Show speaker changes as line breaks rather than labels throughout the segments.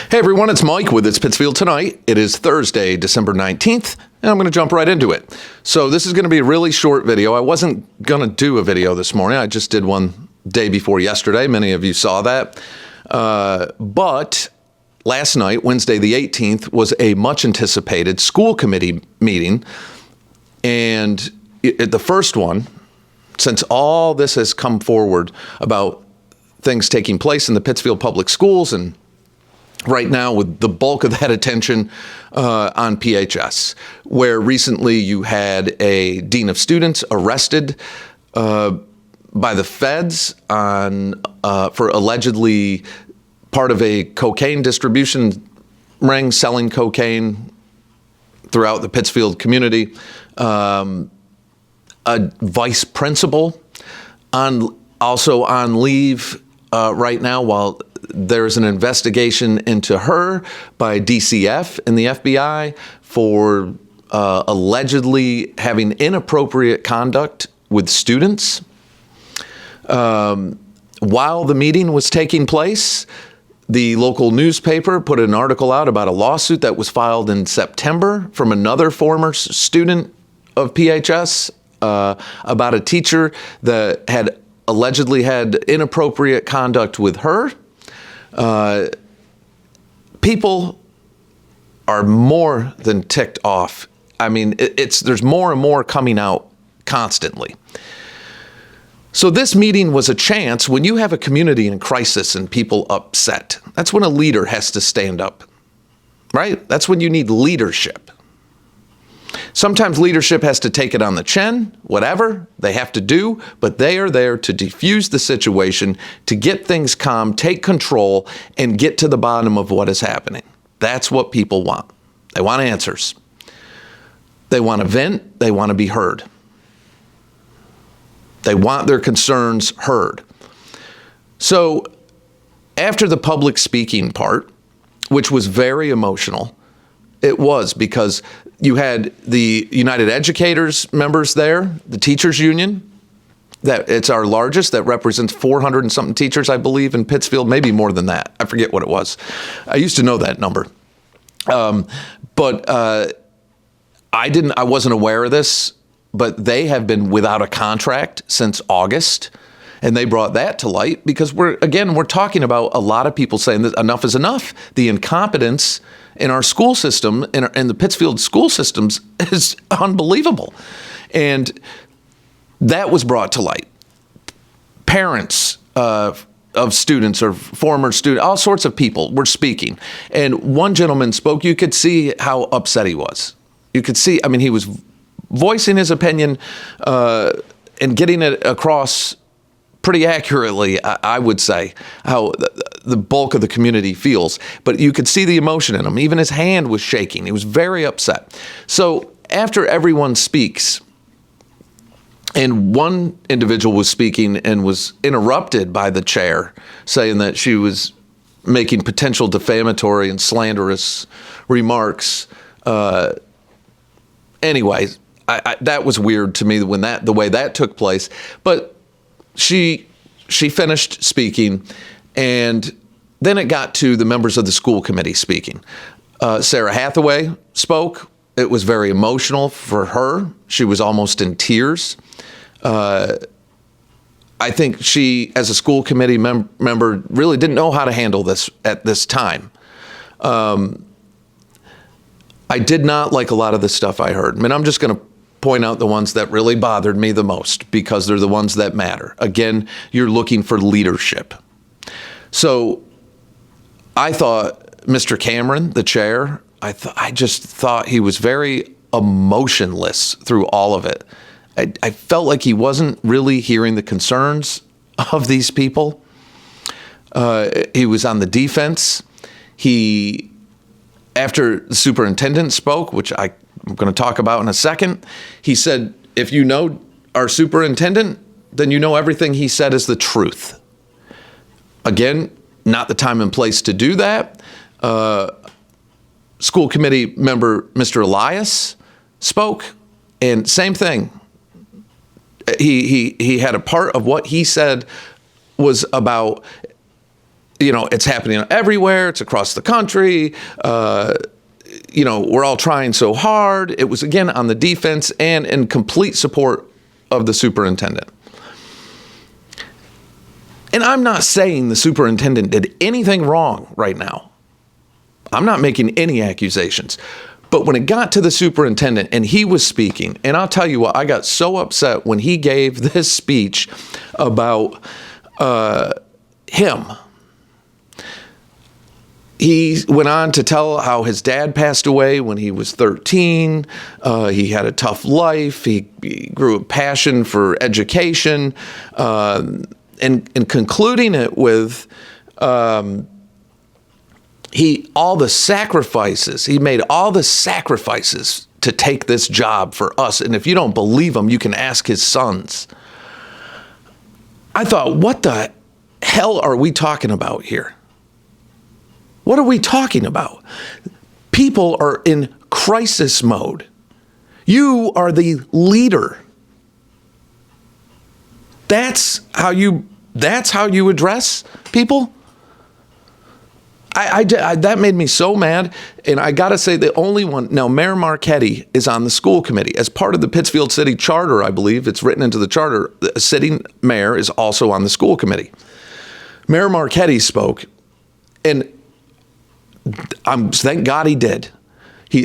Hey everyone, it's Mike with It's Pittsfield Tonight. It is Thursday, December 19th, and I'm going to jump right into it. So this is going to be a really short video. I wasn't going to do a video this morning. I just did one day before yesterday. Many of you saw that. But last night, Wednesday the 18th, was a much anticipated school committee meeting. And the first one, since all this has come forward about things taking place in the Pittsfield Public Schools, and right now with the bulk of that attention on PHS, where recently you had a dean of students arrested by the feds for allegedly part of a cocaine distribution ring, selling cocaine throughout the Pittsfield community. A vice principal also on leave right now while there's an investigation into her by DCF and the FBI for allegedly having inappropriate conduct with students. While the meeting was taking place, the local newspaper put an article out about a lawsuit that was filed in September from another former student of PHS about a teacher that had allegedly had inappropriate conduct with her. People are more than ticked off. I mean, there's more and more coming out constantly. So this meeting was a chance when you have a community in crisis and people upset. That's when a leader has to stand up, right? That's when you need leadership. Sometimes leadership has to take it on the chin, whatever they have to do, but they are there to defuse the situation, to get things calm, take control, and get to the bottom of what is happening. That's what people want. They want answers. They want to vent. They want to be heard. They want their concerns heard. So after the public speaking part, which was very emotional, it was because you had the United Educators members there, the teachers union, that it's our largest, that represents 400 and something teachers, I believe, in Pittsfield, maybe more than that. I forget what it was. I used to know that number. But I wasn't aware of this, but they have been without a contract since August. And they brought that to light because we're talking about a lot of people saying that enough is enough. The incompetence in our school system, in the Pittsfield school systems, is unbelievable. And that was brought to light. Parents of students or former students, all sorts of people were speaking. And one gentleman spoke. You could see how upset he was. You could see, I mean, he was voicing his opinion and getting it across pretty accurately, I would say, how the bulk of the community feels. But you could see the emotion in him. Even his hand was shaking. He was very upset. So after everyone speaks, and one individual was speaking and was interrupted by the chair, saying that she was making potential defamatory and slanderous remarks. Anyway, that was weird to me when the way that took place. But she finished speaking, and then it got to the members of the school committee speaking. Sarah Hathaway spoke. It was very emotional for her. She was almost in tears. I think she, as a school committee member, really didn't know how to handle this at this time. I did not like a lot of the stuff I heard. I mean, I'm just going to point out the ones that really bothered me the most because they're the ones that matter. Again, you're looking for leadership. So I thought Mr. Cameron, the chair, I just thought he was very emotionless through all of it. I felt like he wasn't really hearing the concerns of these people. He was on the defense. After the superintendent spoke, which I'm going to talk about in a second, he said, if you know our superintendent, then you know everything he said is the truth. Again, not the time and place to do that. School committee member Mr. Elias spoke, and same thing. He had a part of what he said was about it's happening everywhere. It's across the country. We're all trying so hard. It was, again, on the defense and in complete support of the superintendent. And I'm not saying the superintendent did anything wrong right now. I'm not making any accusations. But when it got to the superintendent and he was speaking, and I'll tell you what, I got so upset when he gave this speech about him. He went on to tell how his dad passed away when he was 13. He had a tough life. He grew a passion for education, and concluding it with all the sacrifices. He made all the sacrifices to take this job for us. And if you don't believe him, you can ask his sons. I thought, what the hell are we talking about here? What are we talking about? People are in crisis mode. You are the leader. That's how you address people? That made me so mad. And I got to say, the only one, now Mayor Marchetti is on the school committee. As part of the Pittsfield City Charter, I believe, it's written into the charter, the sitting mayor is also on the school committee. Mayor Marchetti spoke, and thank God he did.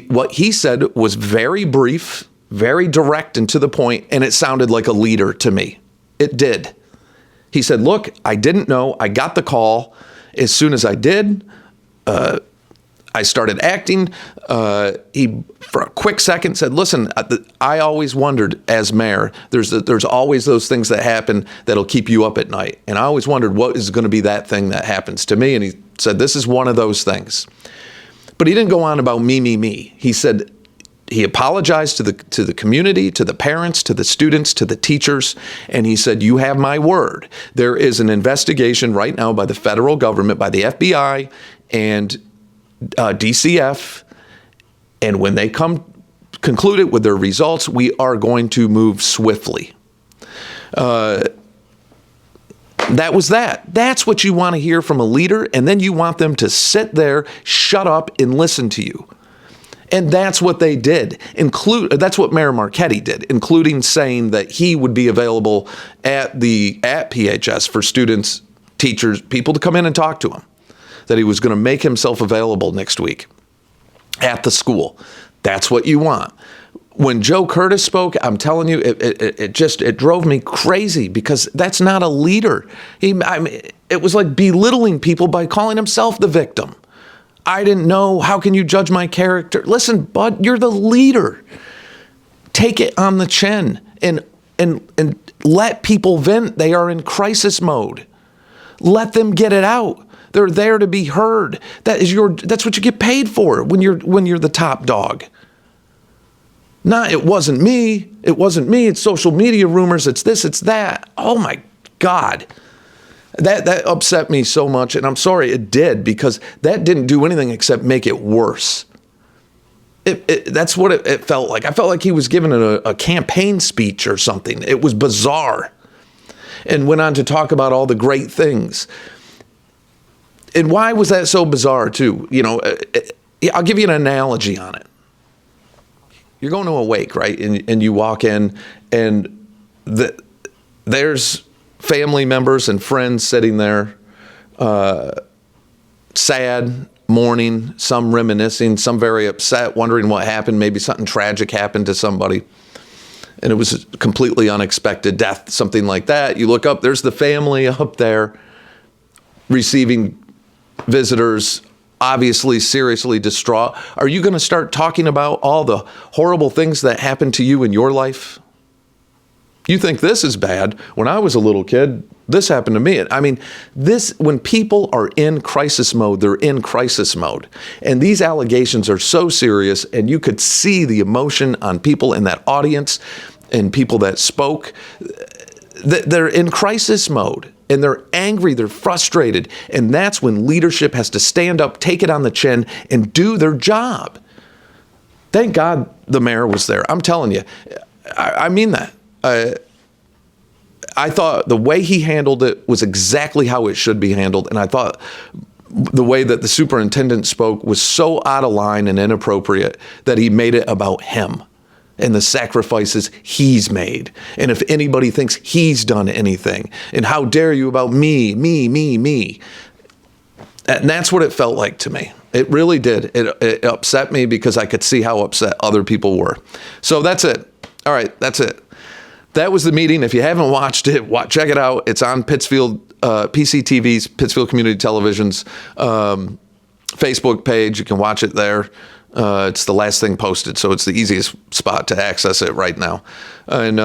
What he said was very brief, very direct and to the point, and it sounded like a leader to me. It did. He said, look, I didn't know. I got the call. As soon as I did, I started acting. He, for a quick second, said, listen, I always wondered as mayor, there's always those things that happen that'll keep you up at night. And I always wondered what is going to be that thing that happens to me. And he said, this is one of those things. But he didn't go on about me. He said, he apologized to the community, to the parents, to the students, to the teachers, and he said, you have my word. There is an investigation right now by the federal government, by the FBI and DCF, and when they conclude it with their results, we are going to move swiftly. That was that. That's what you want to hear from a leader, and then you want them to sit there, shut up, and listen to you. And that's what they did. That's what Mayor Marchetti did, including saying that he would be available at PHS for students, teachers, people to come in and talk to him. That he was going to make himself available next week at the school. That's what you want. When Joe Curtis spoke, I'm telling you, it drove me crazy because that's not a leader. It was like belittling people by calling himself the victim. I didn't know. How can you judge my character? Listen, bud, you're the leader. Take it on the chin and let people vent. They are in crisis mode. Let them get it out. They're there to be heard. That's what you get paid for when you're the top dog. It wasn't me. It wasn't me. It's social media rumors. It's this, it's that. Oh my God. That upset me so much, and I'm sorry it did, because that didn't do anything except make it worse. That's what it felt like. I felt like he was giving a campaign speech or something. It was bizarre. And went on to talk about all the great things. And why was that so bizarre, too? I'll give you an analogy on it. You're going to a wake, right? And you walk in, and there's family members and friends sitting there, sad, mourning, some reminiscing, some very upset, wondering what happened. Maybe something tragic happened to somebody, and it was a completely unexpected death, something like that. You look up, there's the family up there receiving visitors, obviously seriously distraught. Are you going to start talking about all the horrible things that happened to you in your life? You think this is bad. When I was a little kid, this happened to me. When people are in crisis mode, they're in crisis mode. And these allegations are so serious, and you could see the emotion on people in that audience and people that spoke. They're in crisis mode, and they're angry, they're frustrated. And that's when leadership has to stand up, take it on the chin, and do their job. Thank God the mayor was there. I'm telling you, I mean that. I thought the way he handled it was exactly how it should be handled. And I thought the way that the superintendent spoke was so out of line and inappropriate that he made it about him and the sacrifices he's made. And if anybody thinks he's done anything, and how dare you about me. And that's what it felt like to me. It really did. It upset me because I could see how upset other people were. So that's it. All right, that's it. That was the meeting. If you haven't watched it, check it out. It's on Pittsfield, PCTV's, Pittsfield Community Television's Facebook page. You can watch it there. It's the last thing posted, so it's the easiest spot to access it right now. And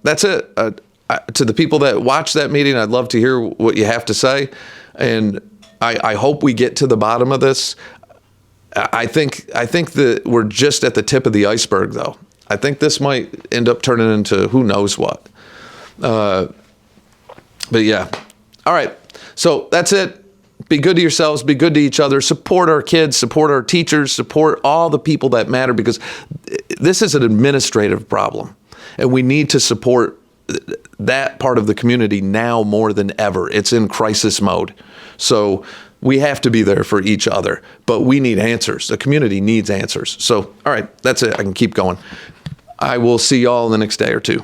that's it. To the people that watch that meeting, I'd love to hear what you have to say. And I hope we get to the bottom of this. I think that we're just at the tip of the iceberg, though. I think this might end up turning into who knows what. But yeah. All right. So that's it. Be good to yourselves. Be good to each other. Support our kids. Support our teachers. Support all the people that matter, because this is an administrative problem. And we need to support that part of the community now more than ever. It's in crisis mode. So we have to be there for each other, but we need answers. The community needs answers. So, all right, that's it. I can keep going. I will see y'all in the next day or two.